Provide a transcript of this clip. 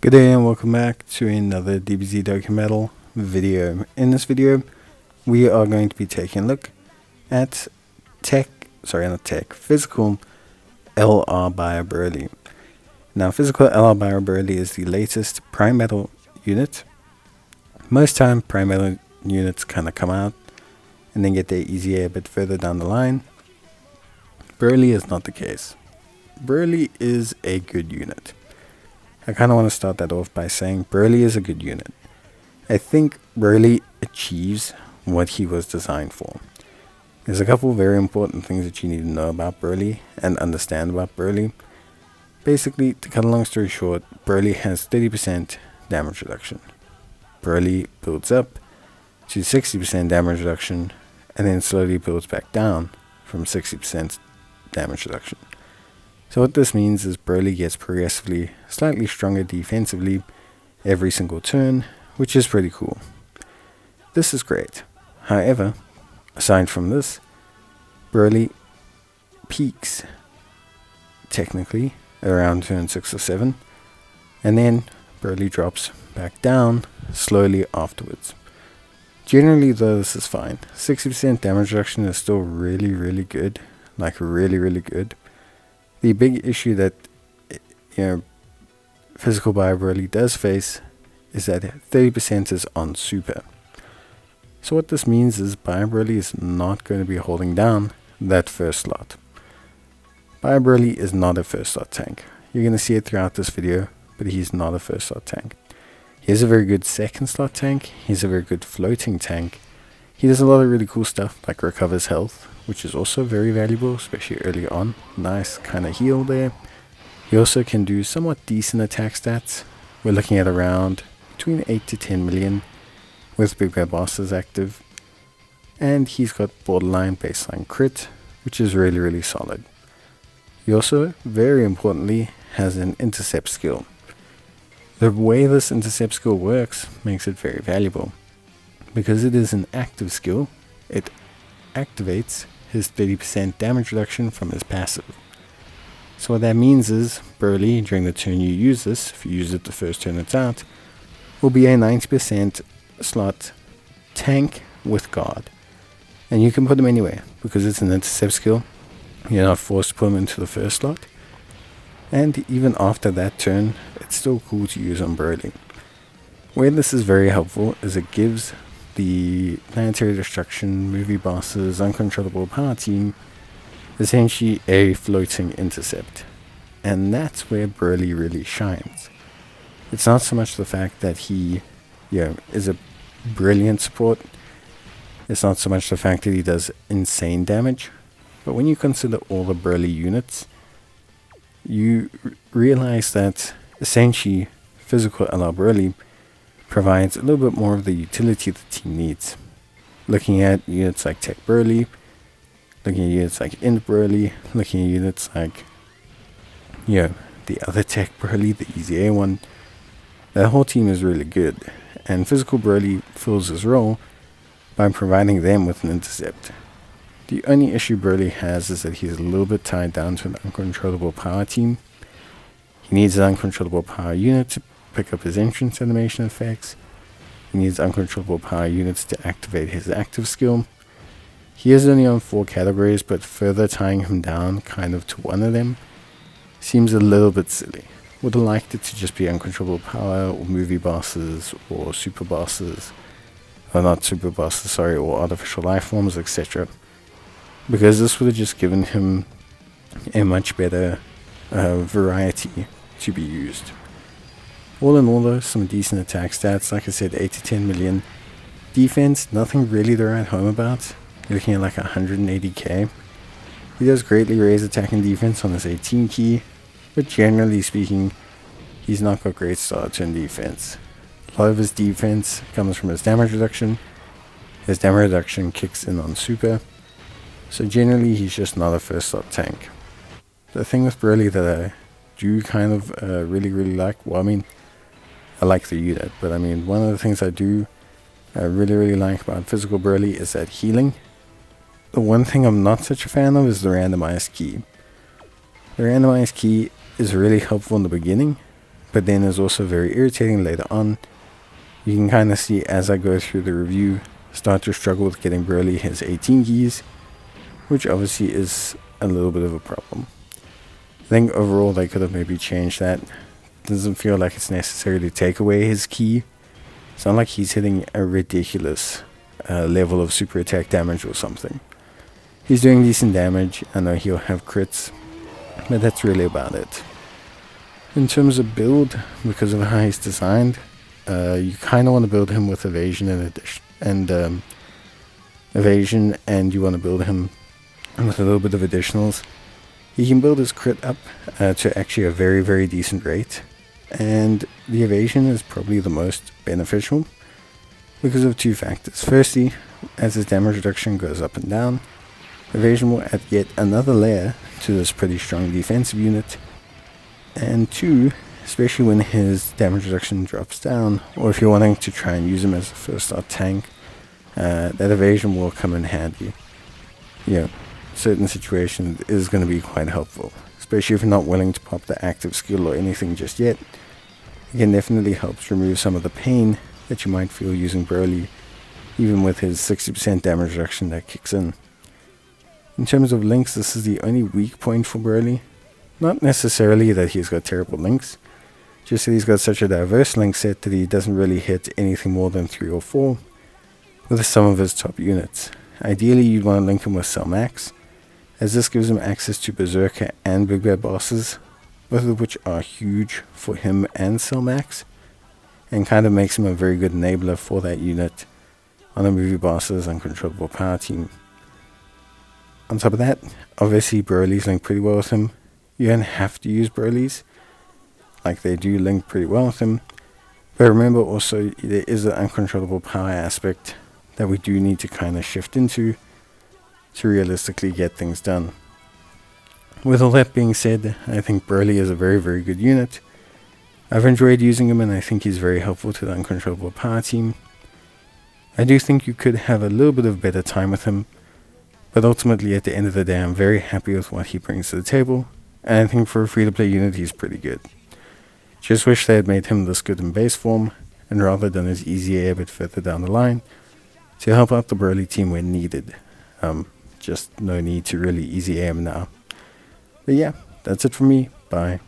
Good day and welcome back to another DBZ Dokkan video. In this video, we are going to be taking a look at physical LR Bio-Broly. Now, physical LR Bio-Broly is the latest prime metal unit. Most time, prime metal units kind of come out and then get their EZA a bit further down the line. Broly is not the case. Broly is a good unit. I kind of want to start that off by saying Broly is a good unit. I think Broly achieves what he was designed for. There's a couple very important things that you need to know about Broly and understand about Broly. Basically, to cut a long story short, Broly has 30% damage reduction. Broly builds up to 60% damage reduction and then slowly builds back down from 60% damage reduction. So what this means is Broly gets progressively slightly stronger defensively every single turn, which is pretty cool. This is great. However, aside from this, Broly peaks technically around turn 6 or 7, and then Broly drops back down slowly afterwards. Generally though, this is fine. 60% damage reduction is still really good, like really good. The big issue that physical Bio-Broly does face is that 30% is on super. So what this means is Bio-Broly is not going to be holding down that first slot. Bio-Broly is not a first slot tank. You're going to see it throughout this video, but he's not a first slot tank. He is a very good second slot tank. He's a very good floating tank. He does a lot of really cool stuff like recovers health, which is also very valuable, especially early on. Nice kind of heal there. He also can do somewhat decent attack stats. We're looking at around between 8 to 10 million with Big Bad Bosses active. And he's got borderline baseline crit, which is really solid. He also, very importantly, has an intercept skill. The way this intercept skill works makes it very valuable. Because it is an active skill, it activates his 30% damage reduction from his passive. So what that means is Broly, during the turn you use this, if you use it the first turn it's out, will be a 90% slot tank with guard. And you can put him anywhere because it's an intercept skill. You're not forced to put him into the first slot. And even after that turn, it's still cool to use on Broly. Where this is very helpful is it gives the Planetary Destruction, Movie Bosses, Uncontrollable Power Team essentially a floating intercept. And that's where Broly really shines. It's not so much the fact that he is a brilliant support. It's not so much the fact that he does insane damage. But when you consider all the Broly units, you realize that essentially physical LR Broly provides a little bit more of the utility the team needs. Looking at units like Tech Broly, looking at units like Int Broly, looking at units like the other Tech Broly, the EZA one, that whole team is really good. And physical Broly fills his role by providing them with an intercept. The only issue Broly has is that he's a little bit tied down to an uncontrollable power team. He needs an uncontrollable power unit to pick up his entrance animation effects. He needs uncontrollable power units to activate his active skill. He is only on 4 categories, but further tying him down kind of to one of them seems a little bit silly. Would have liked it to just be uncontrollable power or movie bosses or super bosses, or not super bosses, sorry, or artificial life forms, etc. Because this would have just given him a much better variety to be used. All in all though, some decent attack stats, like I said, 8 to 10 million. Defense, nothing really to write home about. You're looking at like 180k. He does greatly raise attack and defense on his 18 key, but generally speaking, he's not got great start turn defense. A lot of his defense comes from his damage reduction. His damage reduction kicks in on super. So generally, he's just not a first slot tank. The thing with Broly that I do kind of really like, well, I mean, I like the unit, but I mean, one of the things I do really like about physical Broly is that healing. The one thing I'm not such a fan of is the randomized key. The randomized key is really helpful in the beginning but then is also very irritating later on. You can kind of see as I go through the review, start to struggle with getting Broly his 18 keys, which obviously is a little bit of a problem. I think overall they could have maybe changed that. Doesn't feel like it's necessary to take away his key. It's not like he's hitting a ridiculous level of super attack damage or something. He's doing decent damage. I know he'll have crits, but that's really about it. In terms of build, because of how he's designed, you kind of want to build him with evasion and evasion, and you want to build him with a little bit of additionals. He can build his crit up to actually a very, very decent rate, and the evasion is probably the most beneficial because of two factors. Firstly, as his damage reduction goes up and down, evasion will add yet another layer to this pretty strong defensive unit. And two, especially when his damage reduction drops down, or if you're wanting to try and use him as a first slot tank, that evasion will come in handy. Certain situations is going to be quite helpful, especially if you're not willing to pop the active skill or anything just yet. It can definitely help remove some of the pain that you might feel using Broly, even with his 60% damage reduction that kicks in. In terms of links, this is the only weak point for Broly. Not necessarily that he's got terrible links, just that he's got such a diverse link set that he doesn't really hit anything more than 3 or 4 with some of his top units. Ideally, you'd want to link him with Cell Max, as this gives him access to Berserker and Big Bad bosses, both of which are huge for him and Cell Max, and kind of makes him a very good enabler for that unit on the movie bosses and Uncontrollable Power team. On top of that, obviously Broly's linked pretty well with him. You don't have to use Broly's, like they do link pretty well with him. But remember also, there is an Uncontrollable Power aspect that we do need to kind of shift into to realistically get things done. With all that being said, I think Broly is a very, very good unit. I've enjoyed using him, and I think he's very helpful to the Uncontrollable Power team. I do think you could have a little bit of better time with him, but ultimately at the end of the day I'm very happy with what he brings to the table, and I think for a free-to-play unit he's pretty good. Just wish they had made him this good in base form, and rather done his easy a bit further down the line to help out the Broly team when needed. Just no need to really easy aim now. But yeah, that's it for me. Bye.